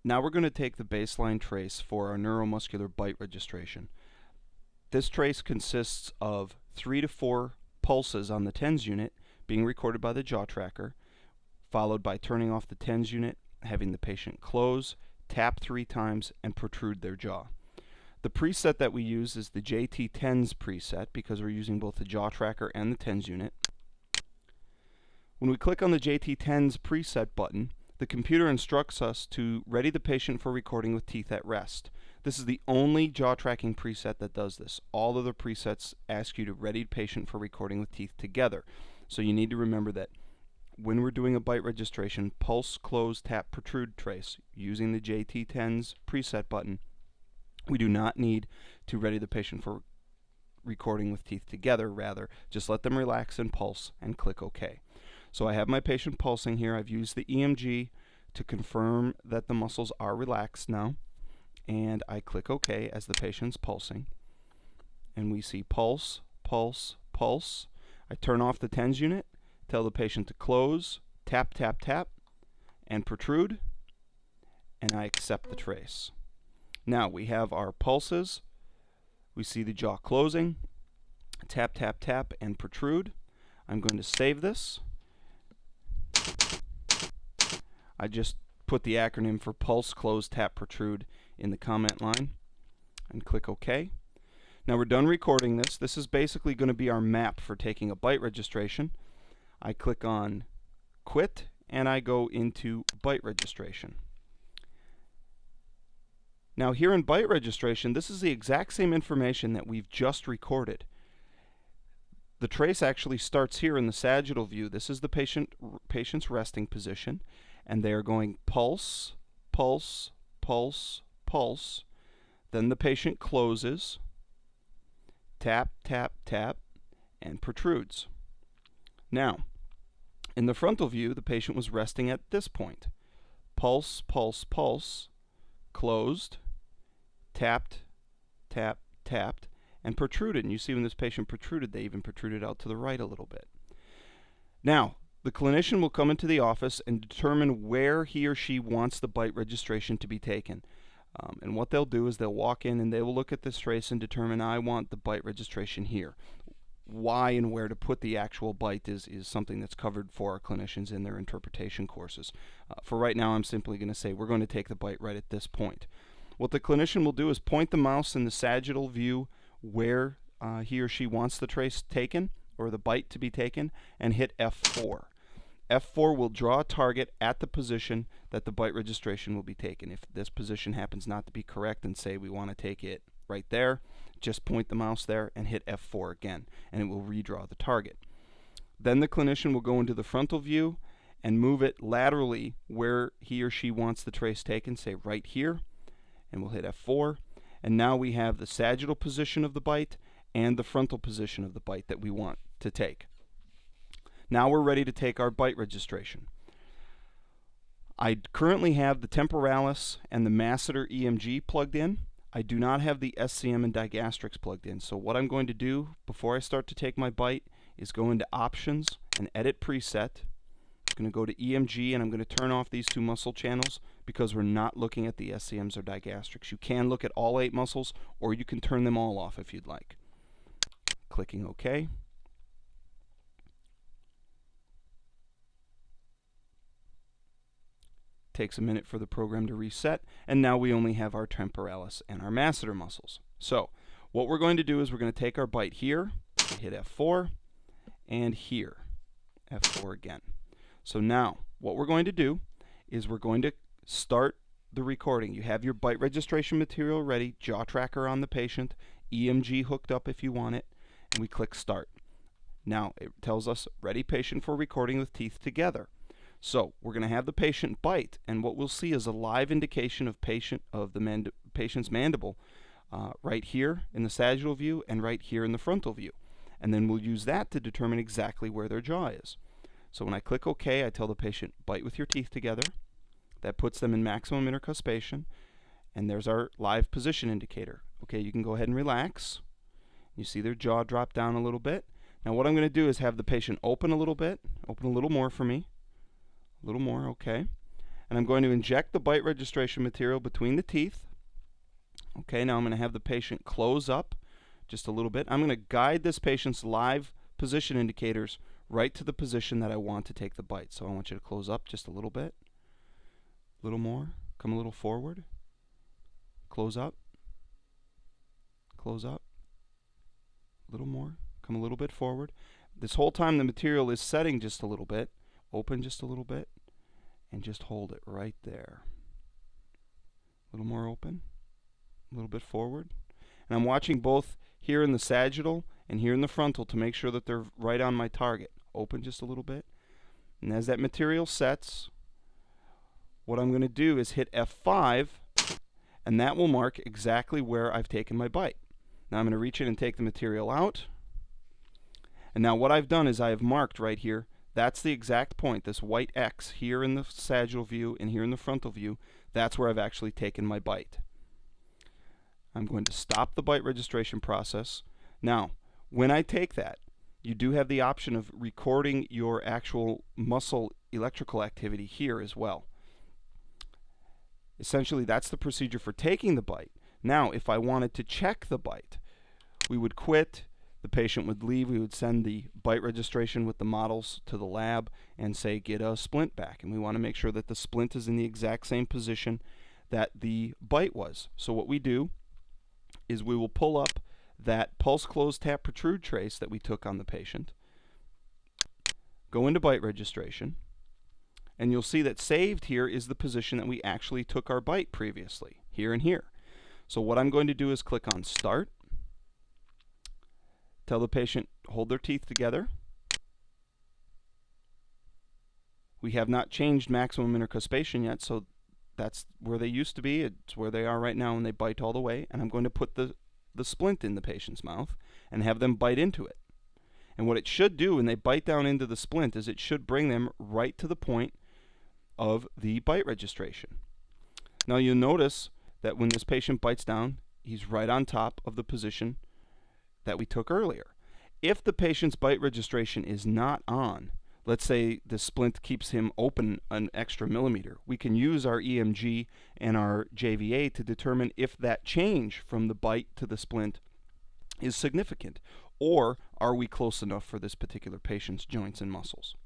Now we're going to take the baseline trace for our neuromuscular bite registration. This trace consists of 3 to 4 pulses on the TENS unit being recorded by the jaw tracker, followed by turning off the TENS unit, having the patient close, tap 3 times, and protrude their jaw. The preset that we use is the JT-TENS preset because we're using both the jaw tracker and the TENS unit. When we click on the JT-TENS preset button, the computer instructs us to ready the patient for recording with teeth at rest. This is the only jaw tracking preset that does this. All other presets ask you to ready the patient for recording with teeth together. So you need to remember that when we're doing a bite registration, pulse, close, tap, protrude trace using the JT-TENS preset button, we do not need to ready the patient for recording with teeth together. Rather, just let them relax and pulse and click OK. So I have my patient pulsing here. I've used the EMG to confirm that the muscles are relaxed now. And I click OK as the patient's pulsing. And we see pulse, pulse, pulse. I turn off the TENS unit, tell the patient to close, tap, tap, tap, and protrude. And I accept the trace. Now we have our pulses. We see the jaw closing, tap, tap, tap, and protrude. I'm going to save this. I just put the acronym for pulse, close, tap, protrude in the comment line and click OK. Now we're done recording this. This is basically going to be our map for taking a bite registration. I click on Quit and I go into bite registration. Now here in bite registration, this is the exact same information that we've just recorded. The trace actually starts here in the sagittal view. This is the patient's resting position, and they are going pulse, pulse, pulse, pulse. Then the patient closes, tap, tap, tap, and protrudes. Now, in the frontal view, the patient was resting at this point. Pulse, pulse, pulse, closed, tapped, tap, tapped, and protruded. And you see when this patient protruded, they even protruded out to the right a little bit. Now, the clinician will come into the office and determine where he or she wants the bite registration to be taken. And what they'll do is they'll walk in and they will look at this trace and determine, I want the bite registration here. Why and where to put the actual bite is something that's covered for our clinicians in their interpretation courses. For right now, I'm simply going to say we're going to take the bite right at this point. What the clinician will do is point the mouse in the sagittal view where he or she wants the trace taken, or the bite to be taken, and hit F4. F4 will draw a target at the position that the bite registration will be taken. If this position happens not to be correct and say we want to take it right there, just point the mouse there and hit F4 again, and it will redraw the target. Then the clinician will go into the frontal view and move it laterally where he or she wants the trace taken, say right here, and we'll hit F4. And now we have the sagittal position of the bite and the frontal position of the bite that we want to take. Now we're ready to take our bite registration. I currently have the temporalis and the masseter EMG plugged in. I do not have the SCM and digastrics plugged in. So what I'm going to do before I start to take my bite is go into Options and Edit Preset. I'm going to go to EMG and I'm going to turn off these 2 muscle channels because we're not looking at the SCMs or digastrics. You can look at all 8 muscles, or you can turn them all off if you'd like. Clicking OK. Takes a minute for the program to reset, and now we only have our temporalis and our masseter muscles. So what we're going to do is we're going to take our bite here, hit F4, and here, F4 again. So now what we're going to do is we're going to start the recording. You have your bite registration material ready, jaw tracker on the patient, EMG hooked up if you want it, and we click Start. Now it tells us ready patient for recording with teeth together. So we're going to have the patient bite, and what we'll see is a live indication of the patient's mandible right here in the sagittal view and right here in the frontal view. And then we'll use that to determine exactly where their jaw is. So when I click OK, I tell the patient, bite with your teeth together. That puts them in maximum intercuspation, and there's our live position indicator. Okay, you can go ahead and relax. You see their jaw drop down a little bit. Now what I'm going to do is have the patient open a little bit, open a little more for me. A little more, okay. and I'm going to inject the bite registration material between the teeth. Okay, now I'm going to have the patient close up just a little bit. I'm going to guide this patient's live position indicators right to the position that I want to take the bite. So I want you to close up just a little bit, a little more, come a little forward, close up, a little more, come a little bit forward. This whole time the material is setting just a little bit, open just a little bit, and just hold it right there. A little more open, a little bit forward. And I'm watching both here in the sagittal and here in the frontal to make sure that they're right on my target. Open just a little bit. And as that material sets, what I'm going to do is hit F5, and that will mark exactly where I've taken my bite. Now I'm going to reach in and take the material out. And now what I've done is I have marked right here, that's the exact point, this white X here in the sagittal view and here in the frontal view, that's where I've actually taken my bite. I'm going to stop the bite registration process. Now, when I take that, you do have the option of recording your actual muscle electrical activity here as well. Essentially, that's the procedure for taking the bite. Now, if I wanted to check the bite, we would quit, the patient would leave, we would send the bite registration with the models to the lab and say, get a splint back. And we want to make sure that the splint is in the exact same position that the bite was. So what we do is we will pull up that pulse close tap protrude trace that we took on the patient, go into bite registration, and you'll see that saved here is the position that we actually took our bite previously, here and here. So what I'm going to do is click on Start, tell the patient hold their teeth together. We have not changed maximum intercuspation yet, so that's where they used to be. It's where they are right now, and they bite all the way. And I'm going to put the splint in the patient's mouth and have them bite into it. And what it should do when they bite down into the splint is it should bring them right to the point of the bite registration. Now you'll notice that when this patient bites down, he's right on top of the position that we took earlier. If the patient's bite registration is not on, let's say the splint keeps him open an extra millimeter, we can use our EMG and our JVA to determine if that change from the bite to the splint is significant, or are we close enough for this particular patient's joints and muscles.